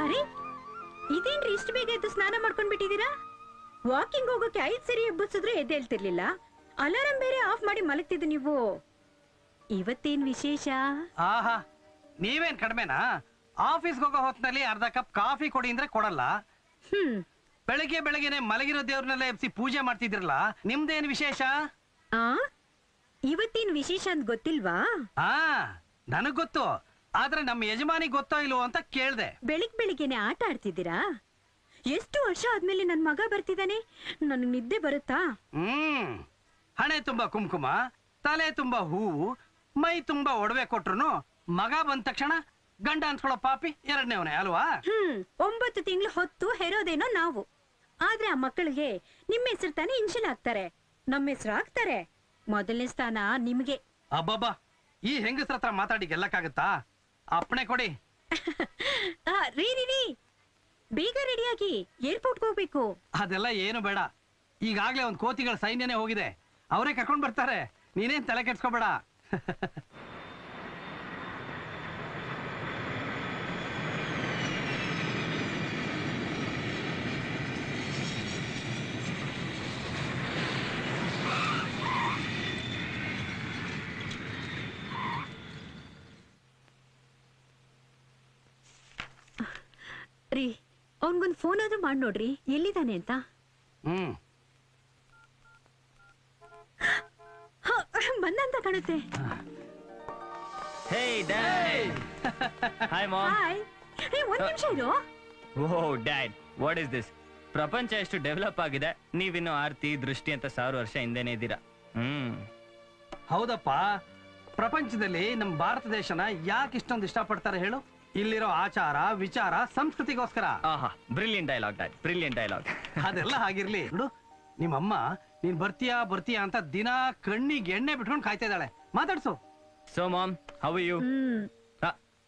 ಅರೆ ಇದೇನ್ರಿ ಇಷ್ಟು ಬೇಗ ಎದ್ದು ಸ್ನಾನ ಮಾಡ್ಕೊಂಡ್ ಬಿಟ್ಟಿದೀರಾ? ವಾಕಿಂಗ್ ಹೋಗೋಕೆ 5 ಸರಿ ಎಬ್ಬಿಸಿದ್ರೆ ಎದ್ದೇಳ್ತಿರ್ಲಿಲ್ಲ, ಅಲಾರಾಮ್ ಬೇರೆ ಆಫ್ ಮಾಡಿ ಮಲಗ್ತಿದ್ದು ನೀವು. ಇವತ್ತೇನ್ ವಿಶೇಷ? ಆಹಾ, ನೀವೇನ್ ಕಡಿಮೆನಾ? ಆಫೀಸ್ಗೆ ಹೋಗೋ ಹೊತ್ತಿನಲ್ಲಿ ಅರ್ಧ ಕಪ್ ಕಾಫಿ ಕೊಡಿ ಅಂದ್ರೆ ಕೊಡಲ್ಲ. ಬೆಳಗ್ಗೆನೆ ಮಲಗಿರೋ ದೇವ್ರನ್ನೆಲ್ಲ ಎಬ್ಸಿ ಪೂಜೆ ಮಾಡ್ತಿದ್ರಲ್ಲ, ನಿಮ್ದೇನ್ ವಿಶೇಷ? ಇವತ್ತೇನ್ ವಿಶೇಷ ಅಂತ ಗೊತ್ತಿಲ್ವಾ? ನನಗ್ ಗೊತ್ತು, ಆದ್ರೆ ನಮ್ಮ ಯಜಮಾನಿ ಗೊತ್ತೋ ಇಲ್ವೋ ಅಂತ ಕೇಳ್ದೆ. ಬೆಳಿಗ್ಗೆನೆ ಆಟ ಆಡ್ತಿದ್ದೀರಾ? ಎಷ್ಟು ವರ್ಷ ಆದ್ಮೇಲೆ ನನ್ ಮಗ ಬರ್ತಿದ್ದಾನೆ, ನನಗ್ ನಿದ್ದೆ ಬರುತ್ತಾ? ಹಣೆ ತುಂಬಾ ಕುಂಕುಮ, ತಲೆ ತುಂಬಾ ಹೂವು, ಮೈ ತುಂಬಾ ಒಡವೆ ಕೊಟ್ರು ಮಗ ಬಂದ ತಕ್ಷಣ ಗಂಡ ಅನ್ಸ್ಕೊಳ್ಳೋ ಪಾಪಿ ಎರಡನೇವನೇ ಅಲ್ವಾ? 9 ತಿಂಗಳು ಹೊತ್ತು ಹೆರೋದೇನೋ ನಾವು, ಆದ್ರೆ ಆ ಮಕ್ಕಳಿಗೆ ನಿಮ್ಮ ಹೆಸರು ತಾನೇ ಇನ್ಶಿಲ್ ಆಗ್ತಾರೆ, ನಮ್ಮ ಹೆಸರು ಆಗ್ತಾರೆ. ಮೊದಲನೇ ಸ್ಥಾನ ನಿಮ್ಗೆ. ಅಬ್ಬಬ್ಬಾ, ಈ ಹೆಂಗಸ್ರ ಹತ್ರ ಮಾತಾಡಿ ಗೆಲ್ಲಕ್ಕಾಗತ್ತಾ? ಅಪ್ಪಣೆ ಕೊಡಿ. ರೀ ಬೇಗ ರೆಡಿಯಾಗಿ ಏರ್ಪೋರ್ಟ್ಗೆ ಹೋಗ್ಬೇಕು. ಅದೆಲ್ಲ ಏನು ಬೇಡ, ಈಗಾಗ್ಲೇ ಒಂದ್ ಕೋತಿಗಳ ಸೈನ್ಯನೇ ಹೋಗಿದೆ, ಅವರೇ ಕರ್ಕೊಂಡ್ ಬರ್ತಾರೆ, ನೀನೇನ್ ತಲೆ ಕೆಡ್ಸ್ಕೋಬೇಡ. ರೀ, ಅವನ್ಗೊಂದು ಫೋನ್ ಆದ್ರೂ ಮಾಡಿ ನೋಡ್ರಿ ಎಲ್ಲಿದ್ದಾನೆ ಅಂತ. ಬಂದಂತ ಕಾಣುತ್ತೆ. Hey Dad. Hi Mom. Hi. Hey, ಒಂದ್ ನಿಮಿಷ ಇರು. Oh Dad, what is this? ಪ್ರಪಂಚ ಎಷ್ಟು ಡೆವಲಪ್ ಆಗಿದೆ, ನೀವಿನ್ನು ಆರ್ತಿ ದೃಷ್ಟಿ ಅಂತ 1000 ವರ್ಷ ಹಿಂದೆನೇ ಇದ್ದೀರಾ. ಹೌದಪ್ಪ, ಪ್ರಪಂಚದಲ್ಲಿ ನಮ್ಮ ಭಾರತ ದೇಶನ ಯಾಕೆ ಇಷ್ಟೊಂದು ಇಷ್ಟಪಡ್ತಾರೆ ಹೇಳು? ಇಲ್ಲಿರೋ ಆಚಾರ ವಿಚಾರ ಸಂಸ್ಕೃತಿಗೋಸ್ಕರ. ಆಹಾ, brilliant dialogue dad, brilliant dialogue. ಅದೆಲ್ಲ ಹಾಗಿರ್ಲಿ ನೋಡು, ನಿಮ್ಮಮ್ಮ ನೀನ್ ಬರ್ತೀಯಾ ಅಂತ ದಿನ ಕಣ್ಣಿಗೆ ಎಣ್ಣೆ ಬಿಟ್ಕೊಂಡು ಕಾಯ್ತಾ ಇದ್ದಾಳೆ, ಮಾತಾಡ್ಸು. So mom, how are you?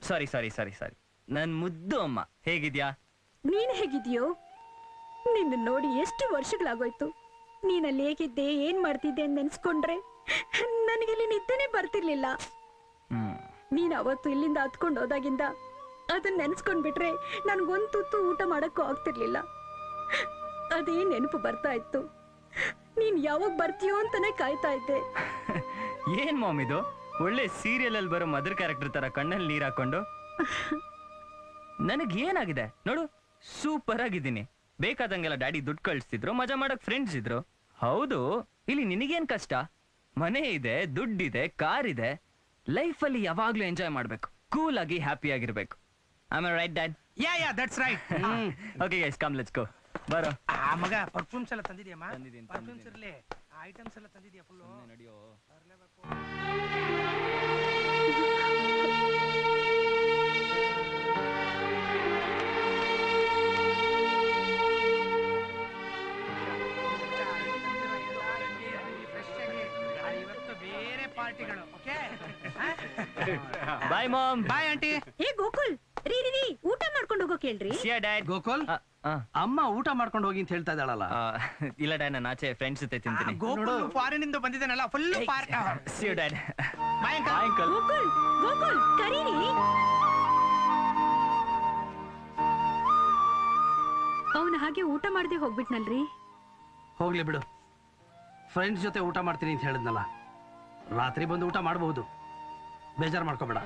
Sorry ನನ್ ಮುದ್ದು ಅಮ್ಮ, ಹೇಗಿದ್ಯಾ? ನೀನ್ ಹೇಗಿದ್ಯೋ? ನಿನ್ನ ನೋಡಿ ಎಷ್ಟು ವರ್ಷಗಳಾಗೋಯ್ತು. ನೀನಲ್ಲಿ ಹೇಗಿದ್ದೆ, ಏನ್ ಮಾಡ್ತಿದ್ದೆ ಅಂತ ನೆನ್ಸ್ಕೊಂಡ್ರೆ ನನಗೆ ಇಲ್ಲಿ ನಿದ್ದೆನೆ ಬರ್ತಿರ್ಲಿಲ್ಲ. ನೀನ್ ಅವತ್ತು ಇಲ್ಲಿಂದ ಹತ್ಕೊಂಡು ಹೋದಾಗಿಂದ ಅದನ್ನ ನೆನ್ಸ್ಕೊಂಡ್ಬಿಟ್ರೆ ನನ್ಗೊಂದ್ ತುತ್ತು ಊಟ ಮಾಡಕ್ಕೂ ಆಗ್ತಿರ್ಲಿಲ್ಲ. ಅದೇ ನೆನಪು ಬರ್ತಾ ಇತ್ತು. ನೀನ್ ಯಾವಾಗ ಬರ್ತೀಯೋ ಅಂತಾನೆ ಕಾಯ್ತಾ ಇದ್ದೆ. ಏನ್ ಮಾಮ್ ಇದು, ಒಳ್ಳೆ ಸೀರಿಯಲ್ ಅಲ್ಲಿ ಬರೋ ಮದರ್ ಕ್ಯಾರೆಕ್ಟರ್ ತರ ಕಣ್ಣಲ್ಲಿ ನೀರ್ ಹಾಕೊಂಡು. ನನಗ್ ಏನಾಗಿದೆ ನೋಡು, ಸೂಪರ್ ಆಗಿದ್ದೀನಿ. ಬೇಕಾದಂಗೆಲ್ಲ ಡ್ಯಾಡಿ ದುಡ್ಡು ಕಳಿಸ್ತಿದ್ರು, ಮಜಾ ಮಾಡಕ್ ಫ್ರೆಂಡ್ಸ್ ಇದ್ರು. ಹೌದು, ಇಲ್ಲಿ ನಿನಗೇನ್ ಕಷ್ಟ? ಮನೆ ಇದೆ, ದುಡ್ಡಿದೆ, ಕಾರ್ ಇದೆ. ಲೈಫ್ ಅಲ್ಲಿ ಯಾವಾಗ್ಲೂ ಎಂಜಾಯ್ ಮಾಡ್ಬೇಕು, ಕೂಲ್ ಆಗಿ ಹ್ಯಾಪಿ ಆಗಿರ್ಬೇಕು. Am I right dad? Yeah that's right. Okay guys, come let's go. ಬರೋ. ಮಗ, ಪರ್ಫ್ಯೂಮ್ಸ್ ಎಲ್ಲ ತಂದಿದ್ಯಮ್ಮ? ಪರ್ಫ್ಯೂಮ್ಸ್ ಇರ್ಲಿ, ಐಟಮ್ಸ್ ಎಲ್ಲ ತಂದಿದ್ಯಾ? ಫುಲ್ ನಡೆಯೋ. ಬೇರೆ ಪಾರ್ಟಿಗಳು. Okay, bye mom. Bye aunty. ಏ ಗೋಕುಲ್, ರೀ ಊಟ ಮಾಡ್ಕೊಂಡು ಹೋಗೋ ಕೇಳ್ರಿ. ಗೋಕುಲ್, ಅಮ್ಮ ಊಟ ಮಾಡ್ಕೊಂಡು ಹೋಗಿ ಅಂತ ಹೇಳ್ತಾ ಇದ್ದಾಳಲ್ಲ? ಇಲ್ಲ ಡ್ಯಾಡ್, ನಾನು ಆಚೆ ಫ್ರೆಂಡ್ಸ್ ಜೊತೆ ತಿಂತೀನಿ. ಗೋಕುಲ್ ಫಾರಿನ್ ಇಂದ ಬಂದಿದ್ದಾನಲ್ಲ, full party. See you dad. Bye uncle. Gokul ಕರೀರಿ. ಅವನು ಹಾಗೆ ಊಟ ಮಾಡದೆ ಹೋಗ್ಬಿಟ್ನಲ್ರಿ. ಹೋಗ್ಲಿ ಬಿಡು, ಫ್ರೆಂಡ್ಸ್ ಜೊತೆ ಊಟ ಮಾಡ್ತೀನಿ ಅಂತ ಹೇಳಿದ್ನಲ್ಲ, ರಾತ್ರಿ ಬಂದು ಊಟ ಮಾಡಬಹುದು, ಬೇಜಾರು ಮಾಡ್ಕೋಬೇಡ.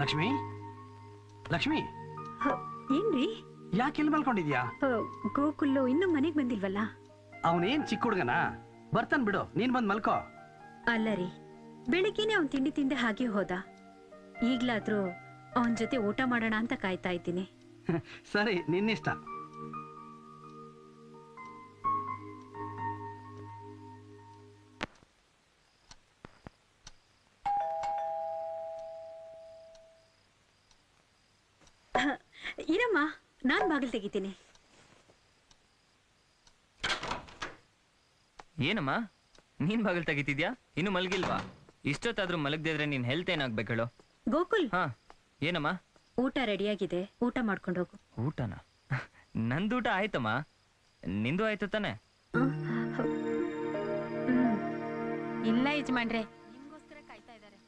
ಲಕ್ಷ್ಮಿ, ಲಕ್ಷ್ಮಿ, ಏನ್ರಿ? ಯಾಕೆ ಇಲ್ಲಿ ಮಲ್ಕೊಂಡಿದ್ಯಾ? ಗೋಕುಲ್ಲು ಇನ್ನು ಮನೆಗ್ ಬಂದಿಲ್ವಲ್ಲ? ಅವನೇನ್ ಚಿಕ್ಕ ಹುಡುಗನ, ಬರ್ತಾನ್ ಬಿಡು, ನೀನ್ ಬಂದ್ ಮಲ್ಕೋ. ಅಲ್ಲ ರೀ, ಬೆಳಿಗ್ಗೆನೆ ಅವನ್ ತಿಂಡಿ ತಿಂದೆ ಹಾಗೆ ಹೋದ. ಈಗ್ಲಾದ್ರೂ ಅವನ್ ಜೊತೆ ಊಟ ಮಾಡೋಣ ಅಂತ ಕಾಯ್ತಾ ಇದ್ದೀನಿ. ಸರಿ, ನಿನ್ನಿಷ್ಟ. ಇರಮ್ಮ, ನಾನ್ ಬಾಗಿಲು ತೆಗಿತೀನಿ. ಏನಮ್ಮ ನೀನ್ ಬಾಗಿಲು ತೆಗಿತಿದ್ಯಾ? ಇನ್ನು ಮಲಗಿಲ್ವಾ? ಇಷ್ಟೊತ್ತಾದ್ರೂ ಮಲಗದಿದ್ರೆ ನಿನ್ ಹೆಲ್ತ್ ಏನಾಗ್ಬೇಕು ಹೇಳು? ಗೋಕುಲ್. ಹಾ ಏನಮ್ಮ? ಊಟ ರೆಡಿಯಾಗಿದೆ, ಊಟ ಮಾಡ್ಕೊಂಡು ಹೋಗು. ಊಟನ? ನಂದು ಊಟ ಆಯ್ತಮ್ಮ, ನಿಂದು ಆಯ್ತು ತಾನೆ? ಇಲ್ಲ ಯಜಮಾನ್ರೆ, ನಿಮ್ಗೋಸ್ಕರ ಕಾಯ್ತಾ ಇದ್ದಾರೆ.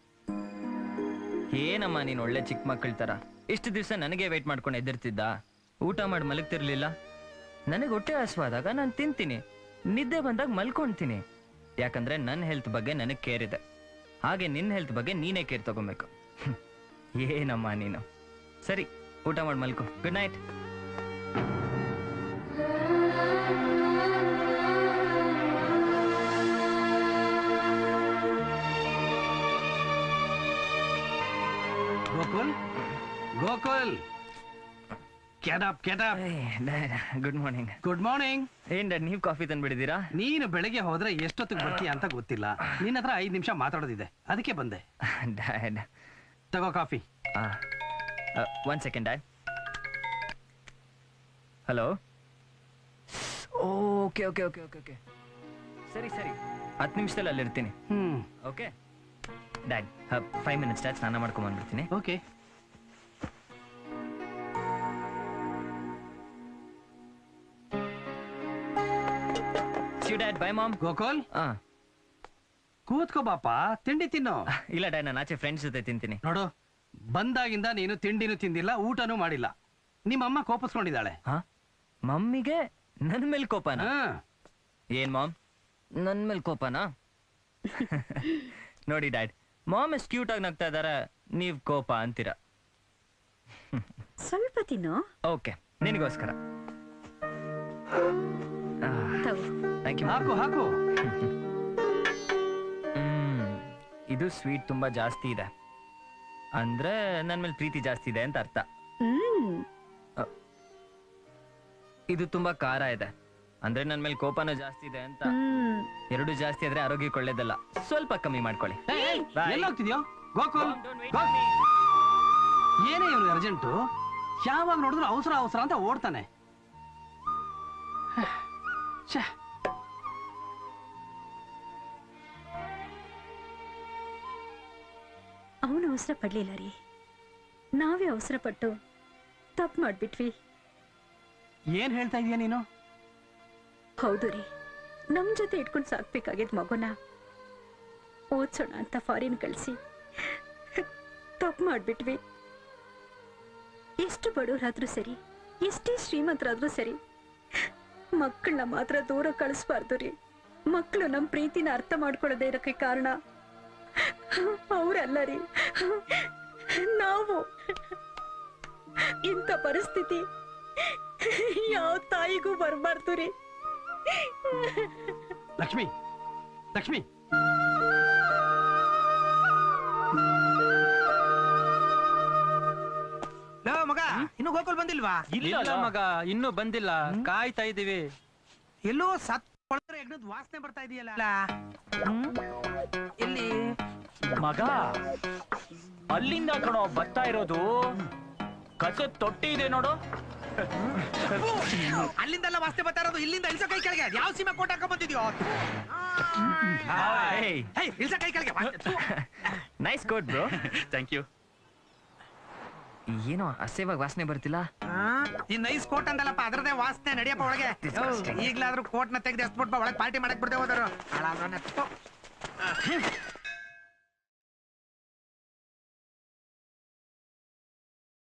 ಏನಮ್ಮ ನೀನ್ ಒಳ್ಳೆ ಚಿಕ್ಕ ಮಕ್ಕಳ ತರ ಇಷ್ಟು ದಿವಸ ನನಗೆ ವೇಟ್ ಮಾಡ್ಕೊಂಡು ಎದಿರ್ತಿದ್ದ. ಊಟ ಮಾಡಿ ಮಲಗ್ತಿರ್ಲಿಲ್ಲ. ನನಗೆ ಹೊಟ್ಟೆ ಹಸುವಾದಾಗ ನಾನು ತಿಂತೀನಿ, ನಿದ್ದೆ ಬಂದಾಗ ಮಲ್ಕೊಂತೀನಿ. ಯಾಕಂದ್ರೆ ನನ್ನ ಹೆಲ್ತ್ ಬಗ್ಗೆ ನನಗೆ ಕೇರ್ ಇದೆ. ಹಾಗೆ ನಿನ್ನ ಹೆಲ್ತ್ ಬಗ್ಗೆ ನೀನೇ ಕೇರ್ ತಗೊಬೇಕು. ಏನಮ್ಮ ನೀನು. ಸರಿ, ಊಟ ಮಾಡಿ ಮಲ್ಕೊ. Good night. Gokul, Gokul, get up, get up. Good morning. Good morning. ಏನ್ ಡ್ಯಾಡ್, ನೀವು ಕಾಫಿ ತಂದ್ಬಿಡಿದೀರಾ? ನೀನು ಬೆಳಗ್ಗೆ ಹೋದ್ರೆ ಎಷ್ಟೊತ್ತಿಗೆ ಬರ್ತೀಯ ಅಂತ ಗೊತ್ತಿಲ್ಲ. ನಿನ್ನ ಹತ್ರ 5 ನಿಮಿಷ ಮಾತಾಡೋದಿದೆ, ಅದಕ್ಕೆ ಬಂದೆ. ಡ್ಯಾಡ್, ತಗೋ coffee. One second dad. Hello. Okay okay okay okay okay ಸರಿ ಸರಿ, 10 ನಿಮಿಷದಲ್ಲಿ ಅಲ್ಲಿರ್ತೀನಿ. ಓಕೆ ಡ್ಯಾಡ್, 5 ಮಿನಿಟ್ಸ್ ಡ್ಯಾಡ್, ಸ್ನಾನ ಮಾಡ್ಕೊಂಡ್ ಬಂದ್ಬಿಡ್ತೀನಿ. Okay. Dad, bye mom. Gokul, ಕೂತ್ಕೋ ಬಾಪ, ತಿಂಡಿ ತಿನ್ನು. ಇಲ್ಲ ಡ್ಯಾಡ್, ನಾನು ಆಚೆ ಫ್ರೆಂಡ್ಸ್ ಜೊತೆ ತಿಂತೀನಿ. ನೋಡು, ಬಂದಾಗಿಂದ ನೀನು ತಿಂಡಿನೂ ತಿಂದಿಲ್ಲ, ಊಟನೂ ಮಾಡಿಲ್ಲ. ನಿಮ್ಮಮ್ಮ ಕೋಪಿಸ್ಕೊಂಡಿದ್ದಾಳೆ. ಮಮ್ಮಿಗೆ ನನ್ ಮೇಲೆ ಕೋಪನಾ? ಏನ್ ಮಾಮ್, ನನ್ ಮೇಲೆ ಕೋಪನಾ? ನೋಡಿ ಡ್ಯಾಡ್, ಮಾಮ್ ಎಷ್ಟು ಕ್ಯೂಟ್ ಆಗಿ ನಗ್ತಾ ಇದಾರೆ, ನೀವ್ ಕೋಪ ಅಂತೀರಾ. ಸ್ವಲ್ಪ ತಿನ್ನು. ಓಕೆ, ನಿನಗೋಸ್ಕರ. Thank you. ಹಾಕು ಹಾಕು. ಇದು ಸ್ವೀಟ್ ತುಂಬಾ ಜಾಸ್ತಿ ಇದೆ, ಅಂದ್ರೆ ನನ್ ಮೇಲೆ ಪ್ರೀತಿ ಜಾಸ್ತಿ ಇದೆ ಅಂತ ಅರ್ಥ. ಇದು ತುಂಬಾ ಖಾರ ಇದೆ, ಅಂದ್ರೆ ನನ್ ಮೇಲೆ ಕೋಪನೂ ಜಾಸ್ತಿ ಇದೆ ಅಂತ. ಎರಡು ಜಾಸ್ತಿ ಆದ್ರೆ ಆರೋಗ್ಯಕ್ಕೆ ಒಳ್ಳೇದಲ್ಲ, ಸ್ವಲ್ಪ ಕಮ್ಮಿ ಮಾಡ್ಕೊಳ್ಳಿ. ಎಲ್ಲೋಗ್ತಿದ್ಯೋ ಗೋಕುಲ್? ಏನೇ ಇವನು ಅರ್ಜೆಂಟು, ಯಾವಾಗ ನೋಡಿದ್ರು ಅವಸರ ಅವಸರ ಅಂತ ಓಡ್ತಾನೆ. ಅವನು ಅವಸರ ಪಡ್ಲಿಲ್ಲ ರೀ, ನಾವೇ ಅವಸರ ಪಟ್ಟು ತಪ್ಪು ಮಾಡ್ಬಿಟ್ವಿ. ಏನ್ ಹೇಳ್ತಾ ಇದೀಯ ನೀನು? ಹೌದು ರೀ, ನಮ್ ಜೊತೆ ಇಟ್ಕೊಂಡು ಸಾಕ್ಬೇಕಾಗಿದ್ ಮಗುನ ಓದ್ಸೋಣ ಅಂತ ಫಾರಿನ್ ಕಳಿಸಿ ತಪ್ಪು ಮಾಡ್ಬಿಟ್ವಿ. ಎಷ್ಟು ಬಡವರಾದ್ರೂ ಸರಿ, ಎಷ್ಟೇ ಶ್ರೀಮಂತರಾದ್ರೂ ಸರಿ, ಮಕ್ಕಳನ್ನ ಮಾತ್ರ ದೂರ ಕಳಿಸ್ಬಾರ್ದು ರೀ. ಮಕ್ಕಳು ನಮ್ ಪ್ರೀತಿನ ಅರ್ಥ ಮಾಡ್ಕೊಳ್ಳೋದೇ ಇರೋಕ್ಕೆ ಕಾರಣ ಅವರಲ್ಲ ರೀ, ನಾವು. ಇಂಥ ಪರಿಸ್ಥಿತಿ ಯಾವ ತಾಯಿಗೂ ಬರಬಾರ್ದು ರೀ. ಲಕ್ಷ್ಮಿ, ಲಕ್ಷ್ಮಿ, ಮಗ, ಇನ್ನು ಗೋಕುಲ್ ಬಂದಿಲ್ವಾ? ಇಲ್ಲ ಮಗ, ಇನ್ನೂ ಬಂದಿಲ್ಲ, ಕಾಯ್ತಾ ಇದೀವಿ. ಎಲ್ಲೋ ಸತ್ ಎಗ್ನದ್ ವಾಸನೆ ಬರ್ತಾ ಇದೆಯಲ್ಲ. ಎಲ್ಲಿ ಮಗ? ಅಲ್ಲಿಂದ ಕಣೋ ಬರ್ತಾ ಇರೋದು. ಕಸದ ತೊಟ್ಟಿ ಇದೆ ನೋಡು. ಅಲ್ಲಿಂದೆಲ್ಲ ವಾಸನೆ ಬರ್ತಾ ಇರೋದು, ಇಲ್ಲಿಂದ ಇಳಿಸ ಕೈ ಕೆಳಗೆ. ಯಾವ ಸೀಮೆ ಕೋಟ್ ಹಾಕೊಂಡ್ ಬಂದಿದ್ಯೋ? ಇಳಿಸ ಕೈ ಕೆಳಗೆ. Nice coat bro. Thank you. ಏನೋ ಅಸೇವಾಗಿ ವಾಸನೆ ಬರ್ತಿಲ್ಲ. ಈ ನೈಸ್ ಕೋಟ್ ಅಂದಲ್ಲಪ್ಪ, ಅದ್ರದೇ ವಾಸನೆ. ನಡಿಯಪ್ಪ ಒಳಗೆ. ಈಗ್ಲಾದ್ರೂ ಕೋಟ್ ನ ತೆಗೆದು ಎಸ್ಬಿಟ್ಟು ಒಳಗೆ ಪಾರ್ಟಿ ಮಾಡಕ್ ಬಿಡ್ದೆ ಹೋದರು.